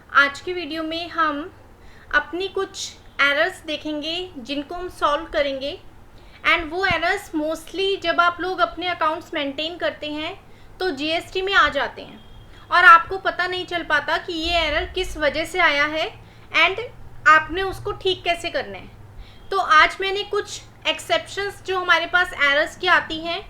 आज की वीडियो में हम अपनी कुछ एरर्स देखेंगे जिनको हम सॉल्व करेंगे। एंड वो एरर्स मोस्टली जब आप लोग अपने अकाउंट्स मेंटेन करते हैं तो जीएसटी में आ जाते हैं और आपको पता नहीं चल पाता कि ये एरर किस वजह से आया है एंड आपने उसको ठीक कैसे करना है। तो आज मैंने कुछ एक्सेप्शंस जो हमारे पास एरर्स की आती हैं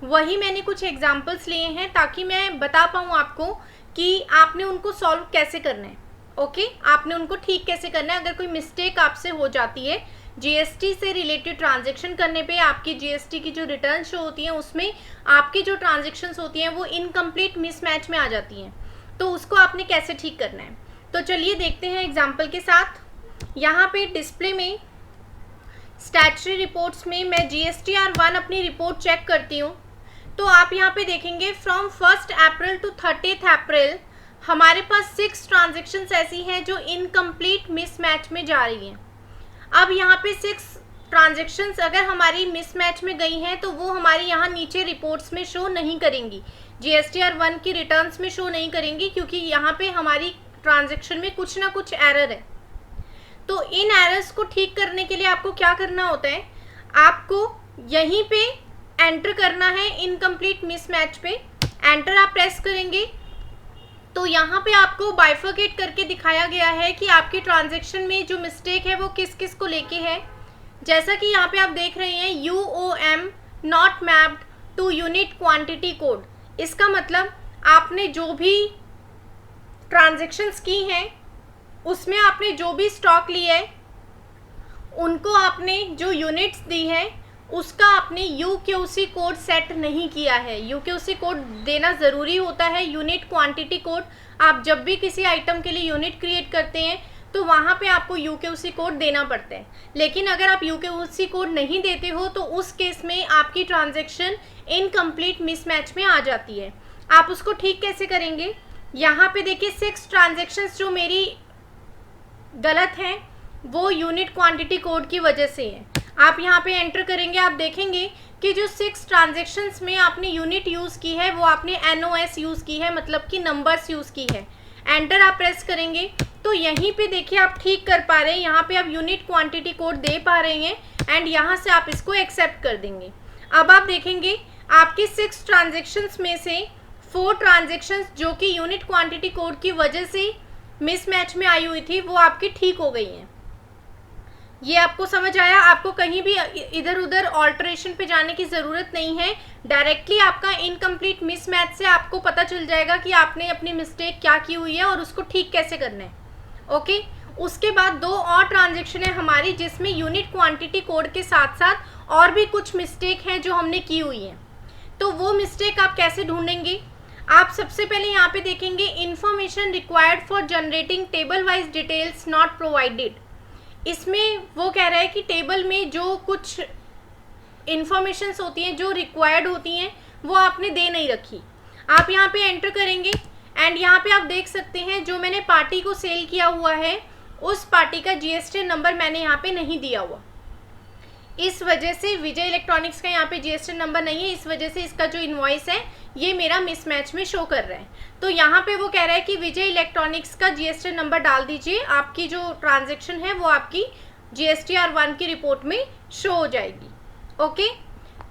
वही मैंने कुछ एग्जांपल्स लिए हैं ताकि मैं बता पाऊँ आपको कि आपने उनको सॉल्व कैसे करना है। ओके, आपने उनको ठीक कैसे करना है। अगर कोई मिस्टेक आपसे हो जाती है जीएसटी से रिलेटेड ट्रांजैक्शन करने पे, आपकी जीएसटी की जो रिटर्न शो होती हैं उसमें आपकी जो ट्रांजैक्शंस होती हैं वो इनकम्प्लीट मिसमैच में आ जाती हैं, तो उसको आपने कैसे ठीक करना है। तो चलिए देखते हैं एग्जाम्पल के साथ। यहाँ पे डिस्प्ले में स्टैट्यूटरी रिपोर्ट्स में मैं GSTR1 अपनी रिपोर्ट चेक करती हूँ तो आप यहाँ पे देखेंगे फ्रॉम 1 अप्रैल टू 30 अप्रैल हमारे पास 6 ट्रांजेक्शन्स ऐसी हैं जो इनकम्प्लीट मिसमैच में जा रही हैं। अब यहाँ पे 6 ट्रांजेक्शन्स अगर हमारी मिसमैच में गई हैं तो वो हमारी यहाँ नीचे रिपोर्ट्स में शो नहीं करेंगी, GSTR1 की रिटर्न्स में शो नहीं करेंगी, क्योंकि यहाँ पे हमारी ट्रांजेक्शन में कुछ ना कुछ एरर है। तो इन एरर्स को ठीक करने के लिए आपको क्या करना होता है, आपको यहीं पे एंटर करना है इनकम्प्लीट मिसमैच पे। एंटर आप प्रेस करेंगे तो यहाँ पे आपको बाइफरकेट करके दिखाया गया है कि आपके ट्रांजैक्शन में जो मिस्टेक है वो किस किस को लेके है। जैसा कि यहाँ पे आप देख रहे हैं UOM not mapped to unit quantity code. इसका मतलब आपने जो भी ट्रांजैक्शंस की हैं उसमें आपने जो भी स्टॉक लिया है उनको आपने जो यूनिट्स दी है उसका आपने UQC कोड सेट नहीं किया है। UQC कोड देना ज़रूरी होता है, यूनिट क्वांटिटी कोड। आप जब भी किसी आइटम के लिए यूनिट क्रिएट करते हैं तो वहाँ पे आपको UQC कोड देना पड़ता है। लेकिन अगर आप UQC कोड नहीं देते हो तो उस केस में आपकी ट्रांजैक्शन इनकम्प्लीट मिसमैच में आ जाती है। आप उसको ठीक कैसे करेंगे, यहाँ पे देखिए 6 ट्रांजैक्शंस जो मेरी गलत हैं वो यूनिट क्वांटिटी कोड की वजह से है। आप यहाँ पे एंटर करेंगे, आप देखेंगे कि जो 6 ट्रांजैक्शंस में आपने यूनिट यूज़ की है वो आपने NOS यूज़ की है, मतलब कि नंबर्स यूज़ की है। एंटर आप प्रेस करेंगे तो यहीं पे देखिए आप ठीक कर पा रहे हैं, यहाँ पे आप यूनिट क्वांटिटी कोड दे पा रहे हैं एंड यहाँ से आप इसको एक्सेप्ट कर देंगे। अब आप देखेंगे आपकी 6 ट्रांजेक्शन्स में से 4 ट्रांजेक्शन्स जो कि यूनिट क्वान्टिटी कोड की वजह से मिसमैच में आई हुई थी वो आपकी ठीक हो गई हैं। ये आपको समझ आया। आपको कहीं भी इधर उधर ऑल्टरेशन पे जाने की ज़रूरत नहीं है, डायरेक्टली आपका इनकम्प्लीट मिसमैच से आपको पता चल जाएगा कि आपने अपनी मिस्टेक क्या की हुई है और उसको ठीक कैसे करना है। ओके, उसके बाद 2 और ट्रांजेक्शन है हमारी जिसमें यूनिट क्वांटिटी कोड के साथ साथ और भी कुछ मिस्टेक हैं जो हमने की हुई हैं। तो वो मिस्टेक आप कैसे ढूंढेंगे, आप सबसे पहले यहाँ पे देखेंगे information required for generating table wise details not provided. इसमें वो कह रहा है कि टेबल में जो कुछ इंफॉर्मेशंस होती हैं जो रिक्वायर्ड होती हैं वो आपने दे नहीं रखी। आप यहाँ पे एंटर करेंगे एंड यहाँ पे आप देख सकते हैं जो मैंने पार्टी को सेल किया हुआ है उस पार्टी का GST नंबर मैंने यहाँ पे नहीं दिया हुआ। इस वजह से विजय इलेक्ट्रॉनिक्स का यहाँ पे GST नंबर नहीं है, इस वजह से इसका जो इनवॉइस है ये मेरा मिसमैच में शो कर रहा है। तो यहाँ पे वो कह रहा है कि विजय इलेक्ट्रॉनिक्स का GST नंबर डाल दीजिए, आपकी जो ट्रांजैक्शन है वो आपकी GSTR1 की रिपोर्ट में शो हो जाएगी। ओके,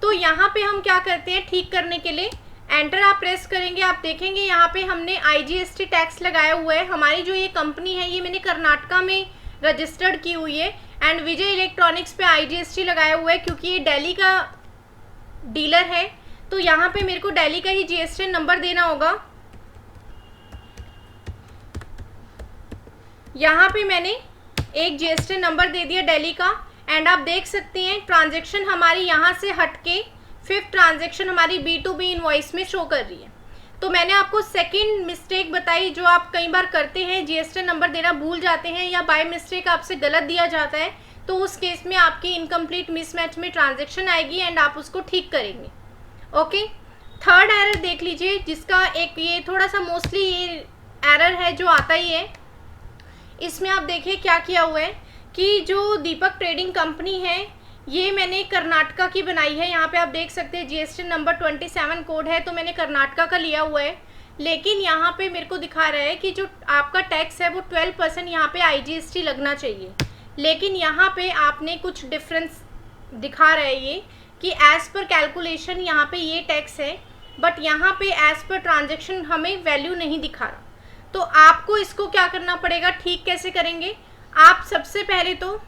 तो यहाँ पे हम क्या करते हैं ठीक करने के लिए, एंटर आप प्रेस करेंगे, आप देखेंगे यहाँ पे हमने IGST टैक्स लगाया हुआ है। हमारी जो ये कंपनी है ये मैंने कर्नाटका में रजिस्टर्ड की हुई है एंड विजय इलेक्ट्रॉनिक्स पे IGST लगाया हुआ है क्योंकि ये दिल्ली का डीलर है। तो यहाँ पे मेरे को दिल्ली का ही GST नंबर देना होगा। यहाँ पे मैंने एक GST नंबर दे दिया दिल्ली का एंड आप देख सकते हैं ट्रांजैक्शन हमारी यहाँ से हटके 5th ट्रांजैक्शन हमारी B2B इनवॉइस में शो कर रही है। तो मैंने आपको सेकंड मिस्टेक बताई जो आप कई बार करते हैं, GST नंबर देना भूल जाते हैं या बाय मिस्टेक आपसे गलत दिया जाता है, तो उस केस में आपकी इनकम्प्लीट मिसमैच में ट्रांजैक्शन आएगी एंड आप उसको ठीक करेंगे। ओके, थर्ड एरर देख लीजिए जिसका एक ये थोड़ा सा मोस्टली ये एरर है जो आता ही है। इसमें आप देखिए क्या किया हुआ है कि जो दीपक ट्रेडिंग कंपनी है ये मैंने कर्नाटका की बनाई है। यहाँ पे आप देख सकते हैं GST नंबर 27 कोड है तो मैंने कर्नाटका का लिया हुआ है। लेकिन यहाँ पे मेरे को दिखा रहा है कि जो आपका टैक्स है वो 12% यहाँ पे IGST लगना चाहिए, लेकिन यहाँ पे आपने कुछ डिफरेंस दिखा रहा है ये कि एज़ पर कैलकुलेशन यहाँ पे ये टैक्स है, बट यहाँ पे एज़ पर ट्रांजेक्शन हमें वैल्यू नहीं दिखा रहा। तो आपको इसको क्या करना पड़ेगा, ठीक कैसे करेंगे आप? सबसे पहले तो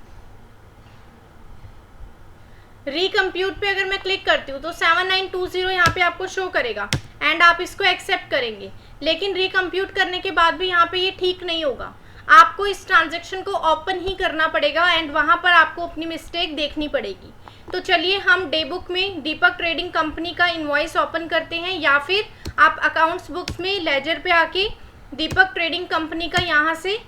रिकम्प्यूट पे अगर मैं क्लिक करती हूँ तो 7920 यहाँ पे आपको शो करेगा एंड आप इसको एक्सेप्ट करेंगे, लेकिन रिकम्प्यूट करने के बाद भी यहाँ पे ये ठीक नहीं होगा। आपको इस ट्रांजेक्शन को ओपन ही करना पड़ेगा एंड वहाँ पर आपको अपनी मिस्टेक देखनी पड़ेगी। तो चलिए हम डे बुक में दीपक ट्रेडिंग कंपनी का इनवॉइस ओपन करते हैं, या फिर आप अकाउंट्स बुक्स में लेजर पे आके दीपक ट्रेडिंग कंपनी का यहाँ से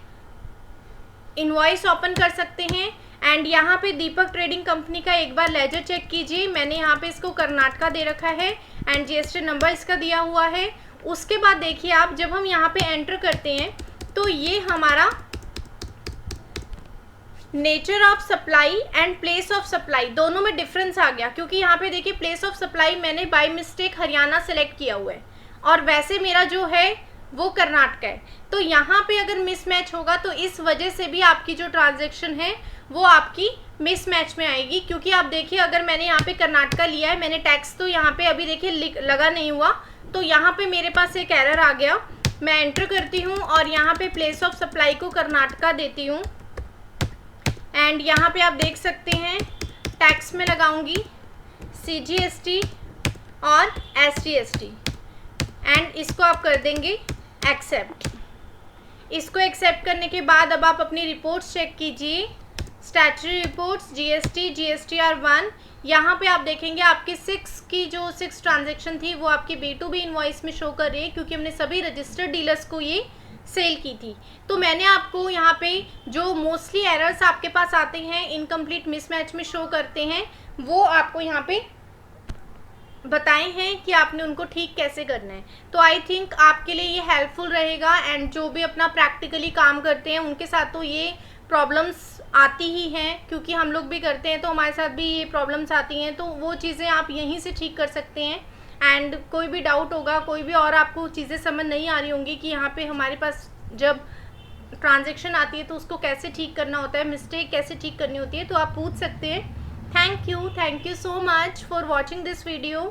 इनवॉइस ओपन कर सकते हैं। एंड यहाँ पे दीपक ट्रेडिंग कंपनी का एक बार लेजर चेक कीजिए। मैंने यहाँ पे इसको कर्नाटका दे रखा है एंड GST नंबर इसका दिया हुआ है। उसके बाद देखिए आप, जब हम यहाँ पे एंटर करते हैं तो ये हमारा nature of supply and place of supply दोनों में डिफरेंस आ गया, क्योंकि यहाँ पे देखिए प्लेस ऑफ सप्लाई मैंने बाय मिस्टेक हरियाणा सेलेक्ट किया हुआ है और वैसे मेरा जो है वो कर्नाटका है। तो यहाँ पे अगर मिसमैच होगा तो इस वजह से भी आपकी जो ट्रांजैक्शन है वो आपकी मिसमैच में आएगी। क्योंकि आप देखिए अगर मैंने यहाँ पे कर्नाटका लिया है, मैंने टैक्स तो यहाँ पे अभी देखिए लगा नहीं हुआ, तो यहाँ पे मेरे पास एक एरर आ गया। मैं एंटर करती हूँ और यहाँ पे प्लेस ऑफ सप्लाई को कर्नाटका देती हूँ एंड यहाँ पे आप देख सकते हैं टैक्स में लगाऊंगी CGST और SGST एंड इसको आप कर देंगे एक्सेप्ट। इसको एक्सेप्ट करने के बाद अब आप अपनी रिपोर्ट्स चेक कीजिए, स्टैट्यूटरी रिपोर्ट्स GST GSTR 1। यहाँ पे आप देखेंगे आपकी 6 ट्रांजैक्शन थी वो आपकी B2B इनवॉइस में शो कर रही है, क्योंकि हमने सभी रजिस्टर्ड डीलर्स को ये सेल की थी। तो मैंने आपको यहाँ पे जो मोस्टली एरर्स आपके पास आते हैं, इनकम्प्लीट मिसमैच में शो करते हैं, वो आपको यहाँ पे बताए हैं कि आपने उनको ठीक कैसे करना है। तो आई थिंक आपके लिए ये हेल्पफुल रहेगा एंड जो भी अपना प्रैक्टिकली काम करते हैं उनके साथ तो ये प्रॉब्लम्स आती ही हैं, क्योंकि हम लोग भी करते हैं तो हमारे साथ भी ये प्रॉब्लम्स आती हैं। तो वो चीज़ें आप यहीं से ठीक कर सकते हैं। एंड कोई भी डाउट होगा, कोई भी और आपको चीज़ें समझ नहीं आ रही होंगी कि यहाँ पे हमारे पास जब ट्रांजैक्शन आती है तो उसको कैसे ठीक करना होता है, मिस्टेक कैसे ठीक करनी होती है, तो आप पूछ सकते हैं। Thank you so much for watching this video.